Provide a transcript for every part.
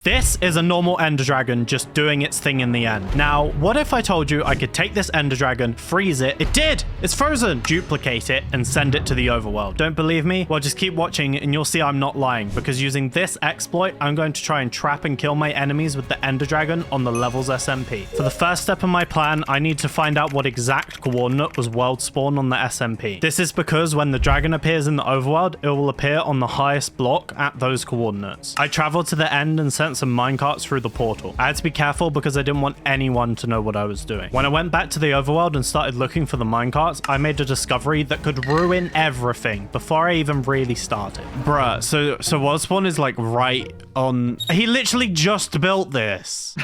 This is a normal Ender Dragon just doing its thing in the end. Now, what if I told you I could take this Ender Dragon, freeze it? It did! It's frozen! Duplicate it and send it to the overworld. Don't believe me? Well, just keep watching and you'll see I'm not lying, because using this exploit, I'm going to try and trap and kill my enemies with the Ender Dragon on the Levels SMP. For the first step in my plan, I need to find out what exact coordinate was world spawn on the SMP. This is because when the dragon appears in the overworld, it will appear on the highest block at those coordinates. I traveled to the end and sent some minecarts through the portal. I had to be careful because I didn't want anyone to know what I was doing. When I went back to the overworld and started looking for the minecarts, I made a discovery that could ruin everything before I even really started. Bruh, so world spawn is like right on... He literally just built this.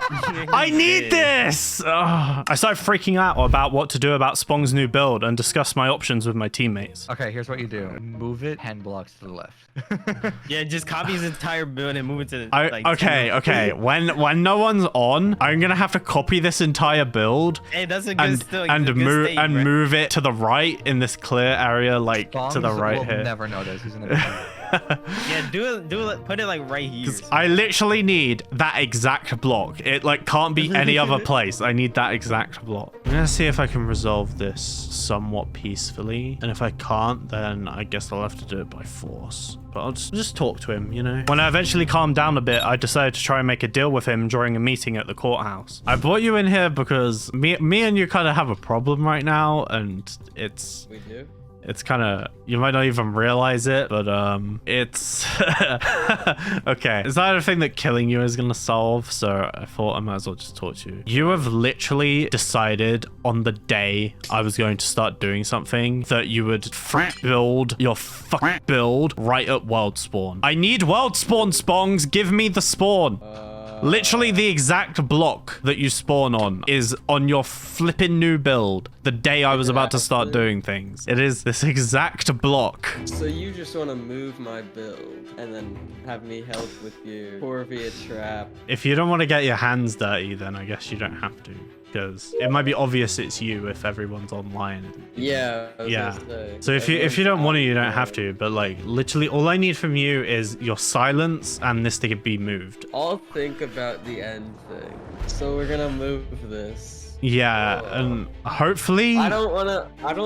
I need this! Ugh. I started freaking out about what to do about Spong's new build and discussed my options with my teammates. Okay, here's what you do. Move it 10 blocks to the left. Yeah, just copy his entire build and move it to the... Okay. When no one's on, I'm gonna have to copy this entire build Hey, that's a good move it to the right in this clear area, like Spong's to the right will here. Never notice. He's in a Yeah, do it. Put it like right here. I literally need that exact block. It like can't be any other place. I need that exact block. I'm gonna see if I can resolve this somewhat peacefully, and if I can't, then I guess I'll have to do it by force. But I'll just talk to him, you know? When I eventually calmed down a bit, I decided to try and make a deal with him during a meeting at the courthouse. I brought you in here because me and you kind of have a problem right now, and it's... We do? It's kind of, you might not even realize it, but it's okay. It's not a thing that killing you is gonna solve, so I thought I might as well just talk to you. You have literally decided on the day I was going to start doing something that you would build your build right at world spawn. I need world spawn, Spongs. Give me the spawn. Literally the exact block that you spawn on is on your flipping new build the day I was about to start doing things. It is this exact block. So you just want to move my build and then have me help with you or via trap. If you don't want to get your hands dirty, then I guess you don't have to, because it might be obvious it's you if everyone's online. Yeah. So if you don't want to, you don't have to. But like literally, all I need from you is your silence and this to be moved. I'll think about the end thing. So we're gonna move this. Yeah, and hopefully I don't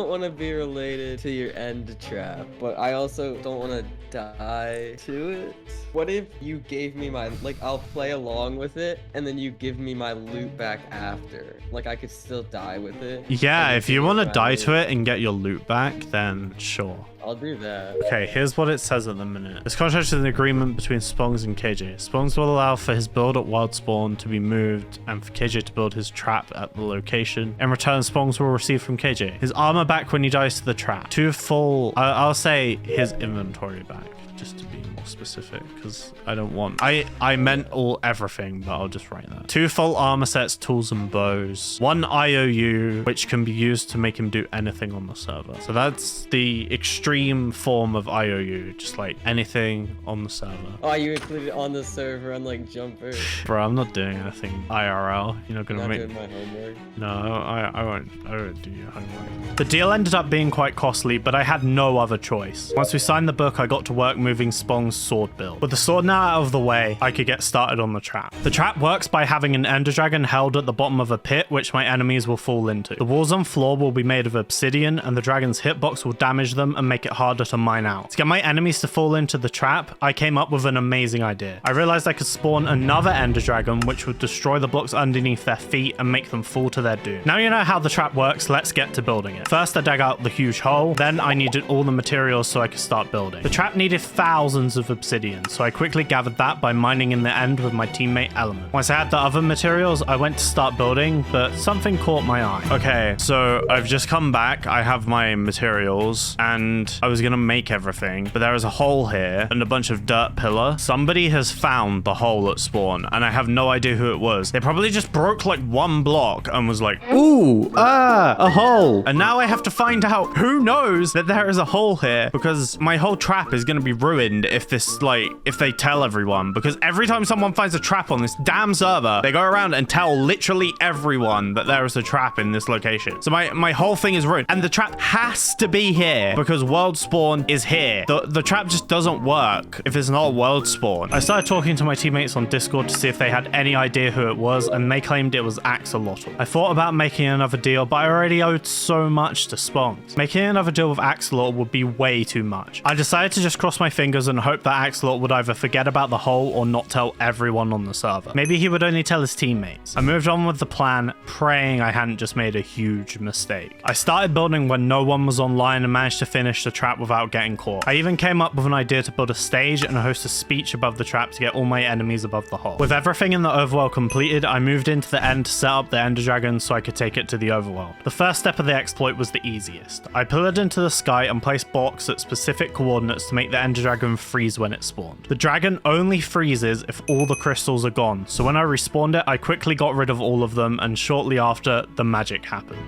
wanna be related to your end trap, but I also don't wanna die to it. What if you gave me my, like, I'll play along with it and then you give me my loot back after? Like I could still die with it. Yeah, if you want to die to it and get your loot back, then sure. I'll do that. Okay, here's what it says at the minute. This contract is an agreement between Spongs and KJ. Spongs will allow for his build at wild spawn to be moved and for KJ to build his trap at the location. In return, Spongs will receive from KJ his armor back when he dies to the trap. 2 full, I'll say his inventory back, just to be more specific, because I don't want, I meant everything, but I'll just write that. 2 full armor sets, tools and bows. 1 IOU, which can be used to make him do anything on the server. So that's the extreme form of IOU, just like anything on the server. Oh, you included on the server, unlike Jumper. Bro, I'm not doing anything IRL. You're not gonna doing my homework. No, I won't do your homework. The deal ended up being quite costly, but I had no other choice. Once we signed the book, I got to work moving Spong's sword build. With the sword now out of the way, I could get started on the trap. The trap works by having an Ender Dragon held at the bottom of a pit, which my enemies will fall into. The walls and floor will be made of obsidian, and the dragon's hitbox will damage them and make it harder to mine out. To get my enemies to fall into the trap, I came up with an amazing idea. I realized I could spawn another Ender Dragon, which would destroy the blocks underneath their feet and make them fall to their doom. Now you know how the trap works, let's get to building it. First, I dug out the huge hole, then I needed all the materials so I could start building. The trap needed thousands of obsidian, so I quickly gathered that by mining in the end with my teammate Element. Once I had the other materials, I went to start building, but something caught my eye. Okay, so I've just come back, I have my materials, and I was gonna make everything, but there is a hole here and a bunch of dirt pillar. Somebody has found the hole at spawn, and I have no idea who it was. They probably just broke like 1 block and was like, ooh, a hole. And now I have to find out who knows that there is a hole here, because my whole trap is gonna be ruined ruined if if they tell everyone, because every time someone finds a trap on this damn server, they go around and tell literally everyone that there is a trap in this location. So my whole thing is ruined, and the trap has to be here because world spawn is here. The trap just doesn't work if it's not world spawn. I started talking to my teammates on Discord to see if they had any idea who it was, and they claimed it was Axolotl. I thought about making another deal, but I already owed so much to Spongs. Making another deal with Axolotl would be way too much. I decided to just cross my fingers and hope that Axolotl would either forget about the hole or not tell everyone on the server. Maybe he would only tell his teammates. I moved on with the plan, praying I hadn't just made a huge mistake. I started building when no one was online and managed to finish the trap without getting caught. I even came up with an idea to build a stage and host a speech above the trap to get all my enemies above the hole. With everything in the overworld completed, I moved into the end to set up the Ender Dragon so I could take it to the overworld. The first step of the exploit was the easiest. I pillared into the sky and placed blocks at specific coordinates to make the Ender Dragon freeze when it spawned. The dragon only freezes if all the crystals are gone, so when I respawned it, I quickly got rid of all of them, and shortly after, the magic happened.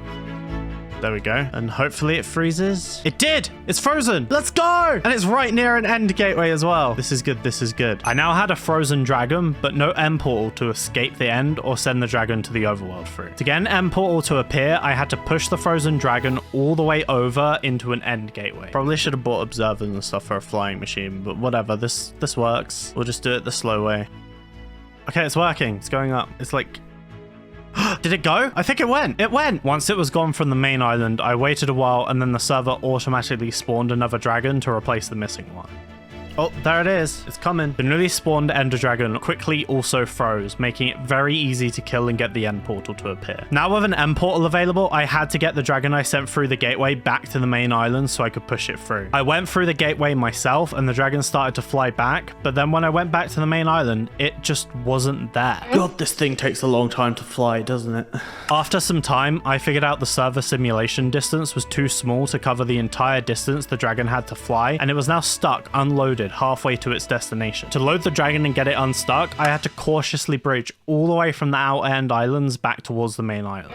There we go. And hopefully it freezes. It did! It's frozen! Let's go! And it's right near an end gateway as well. This is good. This is good. I now had a frozen dragon, but no end portal to escape the end or send the dragon to the overworld through. To get an end portal to appear, I had to push the frozen dragon all the way over into an end gateway. Probably should have bought observers and stuff for a flying machine, but whatever. This works. We'll just do it the slow way. Okay, it's working. It's going up. It's like... Did it go? I think it went. It went. Once it was gone from the main island, I waited a while and then the server automatically spawned another dragon to replace the missing one. Oh, there it is. It's coming. The newly spawned Ender Dragon quickly also froze, making it very easy to kill and get the end portal to appear. Now with an end portal available, I had to get the dragon I sent through the gateway back to the main island so I could push it through. I went through the gateway myself and the dragon started to fly back, but then when I went back to the main island, it just wasn't there. God, this thing takes a long time to fly, doesn't it? After some time, I figured out the server simulation distance was too small to cover the entire distance the dragon had to fly, and it was now stuck, unloaded, halfway to its destination. To load the dragon and get it unstuck, I had to cautiously bridge all the way from the outer end islands back towards the main island.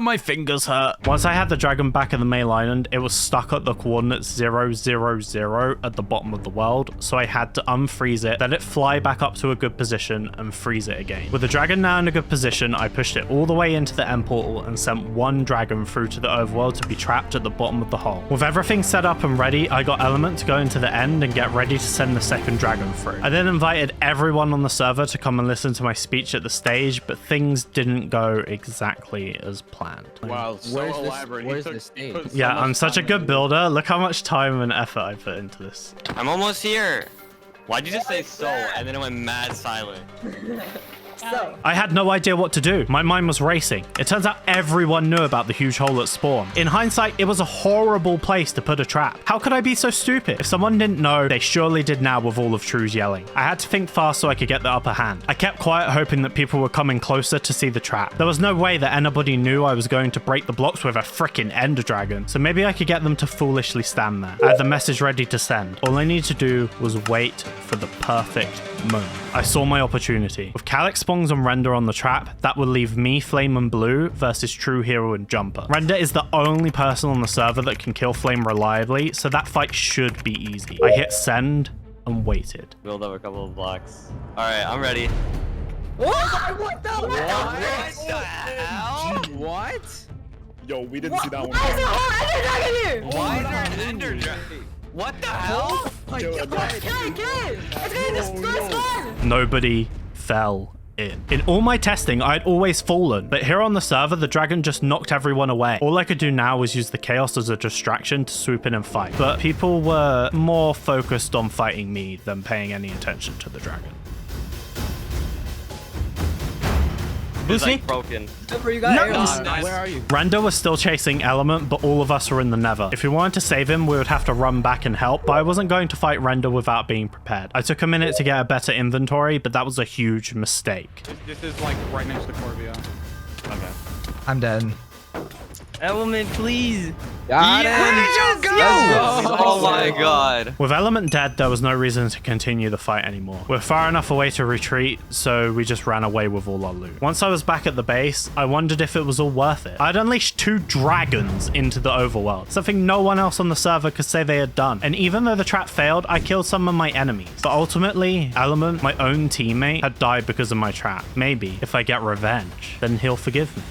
My fingers hurt. Once I had the dragon back at the main island, it was stuck at the coordinates 0, 0, 0 at the bottom of the world, so I had to unfreeze it, let it fly back up to a good position, and freeze it again. With the dragon now in a good position, I pushed it all the way into the end portal and sent one dragon through to the overworld to be trapped at the bottom of the hole. With everything set up and ready, I got Element to go into the end and get ready to send the second dragon through. I then invited everyone on the server to come and listen to my speech at the stage, but things didn't go exactly as planned. Wow, so elaborate. Where's the stage? Yeah, I'm such a good builder. Look how much time and effort I put into this. I'm almost here. Why'd you just say so and then it went mad silent? So, I had no idea what to do. My mind was racing. It turns out everyone knew about the huge hole at spawn. In hindsight, it was a horrible place to put a trap. How could I be so stupid? If someone didn't know, they surely did now with all of True's yelling. I had to think fast so I could get the upper hand. I kept quiet, hoping that people were coming closer to see the trap. There was no way that anybody knew I was going to break the blocks with a freaking Ender Dragon, so maybe I could get them to foolishly stand there. I had the message ready to send. All I needed to do was wait for the perfect moment. I saw my opportunity. With Calyx, Spongs, and Render on the trap, that would leave me, Flame, and Blue versus True, Hero, and Jumper. Render is the only person on the server that can kill Flame reliably, so that fight should be easy. I hit send and waited. Build up a couple of blocks. Alright, I'm ready. what the hell? What? Yo, we didn't see that one. Why is there a whole Ender Dragon here? Why is there an Ender Dragon? What the hell? Yo, Kill it! It's gonna destroy spawn! Nobody fell in. In all my testing, I'd always fallen, but here on the server, the dragon just knocked everyone away. All I could do now was use the chaos as a distraction to swoop in and fight, but people were more focused on fighting me than paying any attention to the dragon. It's like broken. Remember, you got arrows. Nice. Where are you? Render was still chasing Element, but all of us were in the Nether. If we wanted to save him, we would have to run back and help, but I wasn't going to fight Render without being prepared. I took a minute to get a better inventory, but that was a huge mistake. This is like right next to Corvia. I'm dead. Element, please. Got him. Where did you go? Let's go. Oh my god. With Element dead, there was no reason to continue the fight anymore. We're far enough away to retreat, so we just ran away with all our loot. Once I was back at the base, I wondered if it was all worth it. I'd unleashed 2 dragons into the overworld, something no one else on the server could say they had done. And even though the trap failed, I killed some of my enemies. But ultimately, Element, my own teammate, had died because of my trap. Maybe, if I get revenge, then he'll forgive me.